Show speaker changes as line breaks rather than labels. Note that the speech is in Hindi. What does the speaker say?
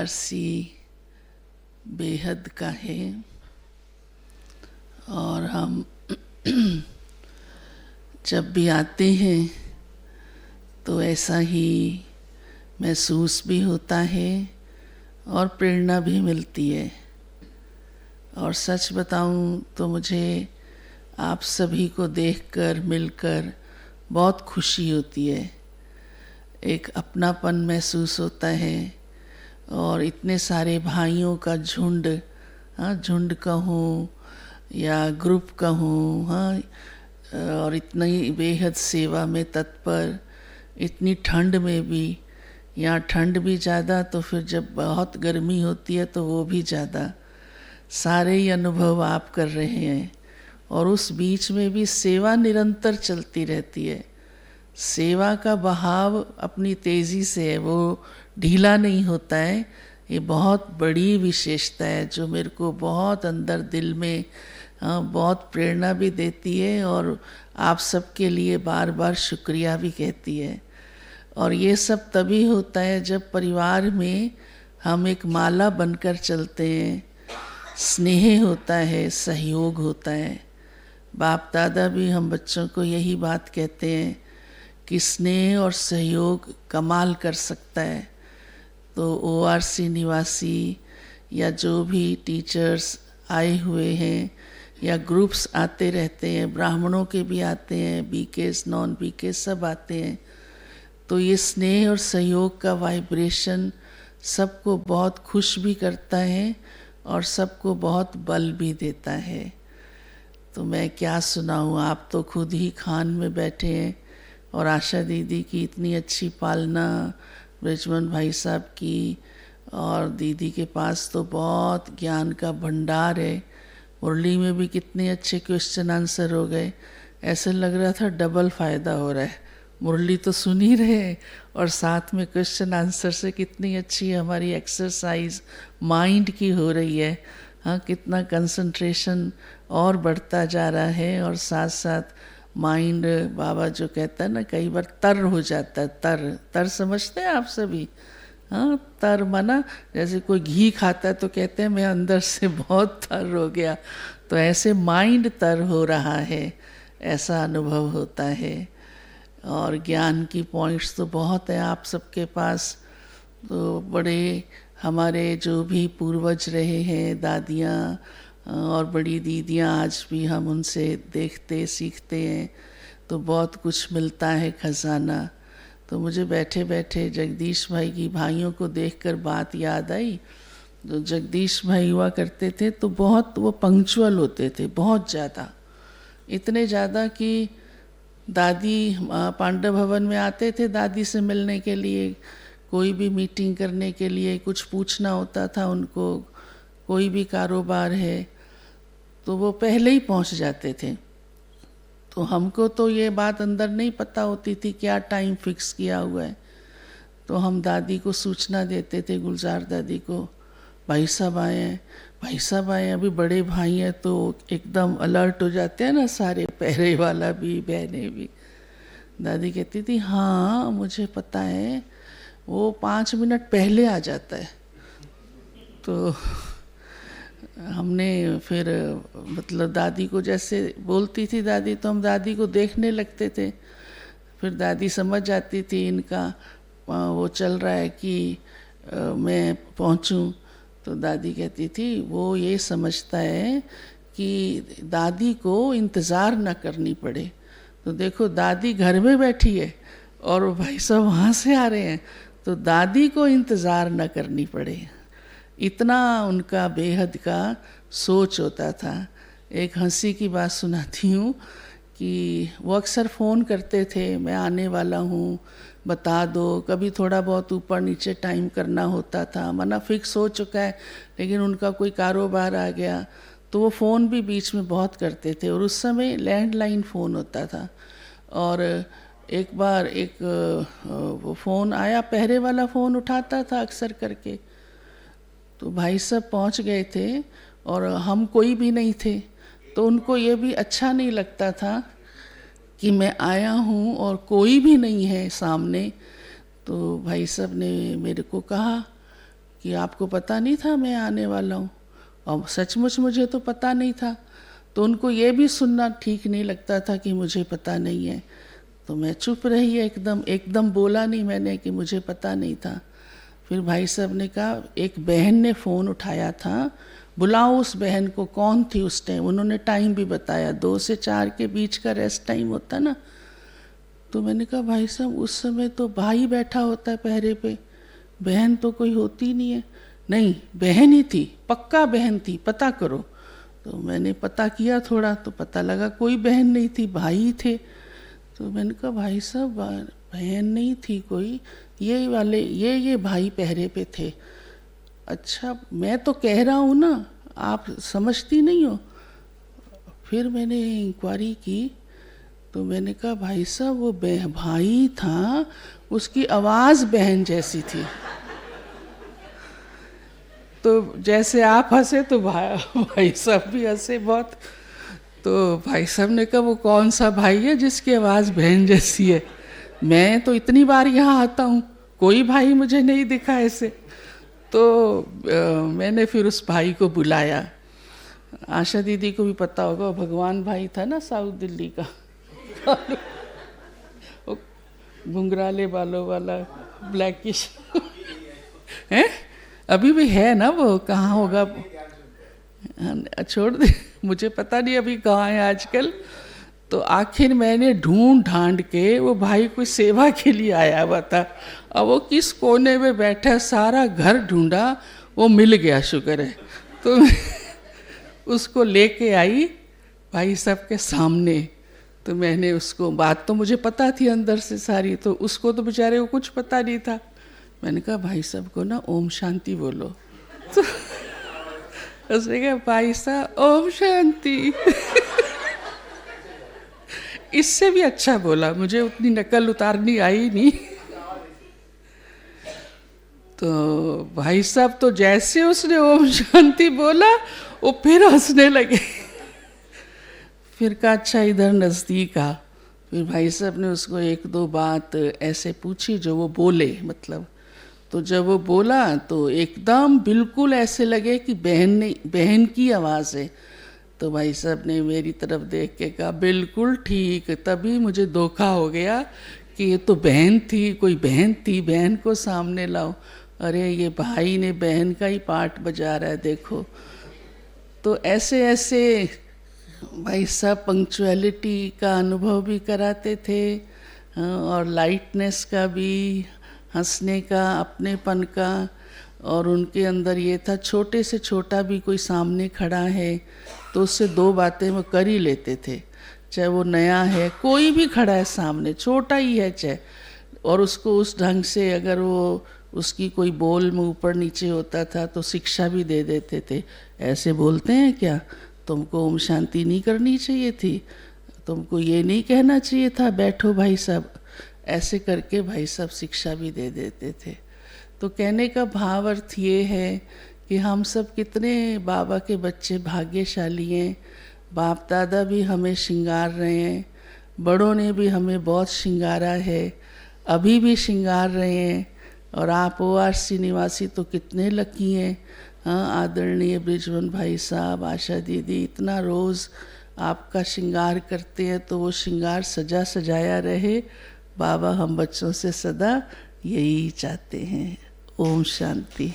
ORC बेहद का है और हम जब भी आते हैं तो ऐसा ही महसूस भी होता है और प्रेरणा भी मिलती है। और सच बताऊं तो मुझे आप सभी को देखकर मिलकर बहुत खुशी होती है, एक अपनापन महसूस होता है और इतने सारे भाइयों का झुंड, झुंड कहूँ या ग्रुप कहूँ, और इतनी बेहद सेवा में तत्पर, इतनी ठंड में भी, यहाँ ठंड भी ज़्यादा तो फिर जब बहुत गर्मी होती है तो वो भी ज़्यादा, सारे ही अनुभव आप कर रहे हैं। और उस बीच में भी सेवा निरंतर चलती रहती है। सेवा का बहाव अपनी तेज़ी से है, वो ढीला नहीं होता है। ये बहुत बड़ी विशेषता है जो मेरे को बहुत अंदर दिल में बहुत प्रेरणा भी देती है और आप सबके लिए बार बार शुक्रिया भी कहती है। और ये सब तभी होता है जब परिवार में हम एक माला बनकर चलते हैं, स्नेह होता है, सहयोग होता है। बाप दादा भी हम बच्चों को यही बात कहते हैं कि स्नेह और सहयोग कमाल कर सकता है। तो ORC निवासी या जो भी टीचर्स आए हुए हैं या ग्रुप्स आते रहते हैं, ब्राह्मणों के भी आते हैं, BKs नॉन BKs सब आते हैं, तो ये स्नेह और सहयोग का वाइब्रेशन सबको बहुत खुश भी करता है और सबको बहुत बल भी देता है। तो मैं क्या सुनाऊँ, आप तो खुद ही खान में बैठे हैं और आशा दीदी की इतनी अच्छी पालना, ब्रिजमन भाई साहब की, और दीदी के पास तो बहुत ज्ञान का भंडार है। मुरली में भी कितने अच्छे क्वेश्चन आंसर हो गए, ऐसे लग रहा था डबल फ़ायदा हो रहा है। मुरली तो सुन ही रहे हैं और साथ में क्वेश्चन आंसर से कितनी अच्छी हमारी एक्सरसाइज माइंड की हो रही है। कितना कंसंट्रेशन और बढ़ता जा रहा है और साथ साथ माइंड, बाबा जो कहता है ना, कई बार तर हो जाता है। तर समझते हैं आप सभी? तर माना जैसे कोई घी खाता है तो कहते हैं मैं अंदर से बहुत तर हो गया, तो ऐसे माइंड तर हो रहा है, ऐसा अनुभव होता है। और ज्ञान की पॉइंट्स तो बहुत है आप सबके पास। तो बड़े हमारे जो भी पूर्वज रहे हैं, दादियाँ और बड़ी दीदियाँ, आज भी हम उनसे देखते सीखते हैं तो बहुत कुछ मिलता है खजाना। तो मुझे बैठे बैठे जगदीश भाई की भाइयों को देखकर बात याद आई। तो जगदीश भाई हुआ करते थे तो बहुत वो पंक्चुअल होते थे, बहुत ज़्यादा, इतने ज़्यादा कि दादी पांडव भवन में आते थे दादी से मिलने के लिए, कोई भी मीटिंग करने के लिए, कुछ पूछना होता था उनको, कोई भी कारोबार है तो वो पहले ही पहुंच जाते थे। तो हमको तो ये बात अंदर नहीं पता होती थी क्या टाइम फिक्स किया हुआ है, तो हम दादी को सूचना देते थे, गुलजार दादी को, भाई साहब आए हैं, भाई साहब आए हैं। अभी बड़े भाई हैं तो एकदम अलर्ट हो जाते हैं ना सारे, पहरे वाला भी, बहनें भी। दादी कहती थी हाँ मुझे पता है, वो 5 मिनट पहले आ जाता है। तो हमने फिर मतलब दादी को जैसे बोलती थी दादी, तो हम दादी को देखने लगते थे। फिर दादी समझ जाती थी इनका वो चल रहा है कि मैं पहुंचूं, तो दादी कहती थी वो ये समझता है कि दादी को इंतज़ार ना करनी पड़े। तो देखो दादी घर में बैठी है और भाई साहब वहाँ से आ रहे हैं, तो दादी को इंतज़ार ना करनी पड़े, इतना उनका बेहद का सोच होता था। एक हंसी की बात सुनाती हूँ कि वो अक्सर फ़ोन करते थे, मैं आने वाला हूँ, बता दो। कभी थोड़ा बहुत ऊपर नीचे टाइम करना होता था, मना फिक्स हो चुका है, लेकिन उनका कोई कारोबार आ गया तो वो फ़ोन भी बीच में बहुत करते थे। और उस समय लैंडलाइन फ़ोन होता था। और एक बार एक वो फ़ोन आया, पहरे वाला फ़ोन उठाता था अक्सर करके, तो भाई साहब पहुंच गए थे और हम कोई भी नहीं थे, तो उनको ये भी अच्छा नहीं लगता था कि मैं आया हूँ और कोई भी नहीं है सामने। तो भाई साहब ने मेरे को कहा कि आपको पता नहीं था मैं आने वाला हूँ। और सचमुच मुझे तो पता नहीं था, तो उनको ये भी सुनना ठीक नहीं लगता था कि मुझे पता नहीं है। तो मैं चुप रही, एकदम बोला नहीं मैंने कि मुझे पता नहीं था। फिर भाई साहब ने कहा, एक बहन ने फ़ोन उठाया था, बुलाओ उस बहन को। कौन थी उस टाइम? उन्होंने टाइम भी बताया, 2 से 4 के बीच का रेस्ट टाइम होता ना। तो मैंने कहा, भाई साहब उस समय तो भाई बैठा होता है पहरे पे, बहन तो कोई होती नहीं है। नहीं, बहन ही थी, पक्का बहन थी, पता करो। तो मैंने पता किया थोड़ा, तो पता लगा कोई बहन नहीं थी, भाई ही थे। तो मैंने कहा, भाई साहब बहन नहीं थी कोई, ये वाले ये भाई पहरे पे थे। अच्छा, मैं तो कह रहा हूँ ना, आप समझती नहीं हो। फिर मैंने इंक्वायरी की, तो मैंने कहा, भाई साहब वो भाई था, उसकी आवाज़ बहन जैसी थी। तो जैसे आप हंसे तो भाई साहब भी हंसे बहुत। तो भाई साहब ने कहा, वो कौन सा भाई है जिसकी आवाज़ बहन जैसी है? मैं तो इतनी बार यहाँ आता हूँ, कोई भाई मुझे नहीं दिखा ऐसे। तो मैंने फिर उस भाई को बुलाया। आशा दीदी को भी पता होगा, भगवान भाई था ना साउथ दिल्ली का, घुंघराले बालों वाला, ब्लैकिश है, अभी भी है ना वो? कहाँ होगा, छोड़ दे, मुझे पता नहीं अभी कहाँ है आजकल। तो आखिर मैंने ढूंढ ढांड के, वो भाई कोई सेवा के लिए आया हुआ था, अब वो किस कोने में बैठा, सारा घर ढूंढा, वो मिल गया, शुक्र है। तो उसको लेके आई भाई साहब के सामने। तो मैंने उसको, बात तो मुझे पता थी अंदर से सारी, तो उसको तो बेचारे को कुछ पता नहीं था। मैंने कहा, भाई साहब को ना ओम शांति बोलो। तो उसने कहा, भाई साहब ओम शांति। इससे भी अच्छा बोला, मुझे उतनी नकल उतारनी आई नहीं। तो भाई साहब तो जैसे उसने ओम शांति बोला, वो फिर हंसने लगे। फिर कहा, अच्छा इधर नज़दीक आ। फिर भाई साहब ने उसको 1-2 बात ऐसे पूछी जो वो बोले, मतलब। तो जब वो बोला तो एकदम बिल्कुल ऐसे लगे कि बहन की आवाज़ है। तो भाई साहब ने मेरी तरफ देख के कहा, बिल्कुल ठीक। तभी मुझे धोखा हो गया कि ये तो बहन थी, कोई बहन थी, बहन को सामने लाओ। अरे ये भाई ने बहन का ही पार्ट बजा रहा है, देखो। तो ऐसे ऐसे भाई साहब पंक्चुअलिटी का अनुभव भी कराते थे, और लाइटनेस का भी, हंसने का, अपनेपन का। और उनके अंदर ये था, छोटे से छोटा भी कोई सामने खड़ा है तो उससे 2 बातें वो कर ही लेते थे, चाहे वो नया है, कोई भी खड़ा है सामने, छोटा ही है चाहे, और उसको उस ढंग से, अगर वो उसकी कोई बोल में ऊपर नीचे होता था तो शिक्षा भी दे देते थे। ऐसे बोलते हैं क्या? तुमको ओम शांति नहीं करनी चाहिए थी, तुमको ये नहीं कहना चाहिए था, बैठो भाई साहब। ऐसे करके भाई साहब शिक्षा भी दे देते थे। तो कहने का भाव अर्थ ये है कि हम सब कितने बाबा के बच्चे भाग्यशाली हैं। बाप दादा भी हमें श्रृंगार रहे हैं, बड़ों ने भी हमें बहुत श्रृंगारा है, अभी भी श्रृंगार रहे हैं। और आप ORC निवासी तो कितने लकी हैं। हाँ, आदरणीय बृजवन भाई साहब, आशा दीदी इतना रोज़ आपका श्रृंगार करते हैं, तो वो श्रृंगार सजा सजाया रहे। बाबा हम बच्चों से सदा यही चाहते हैं। ओम शांति।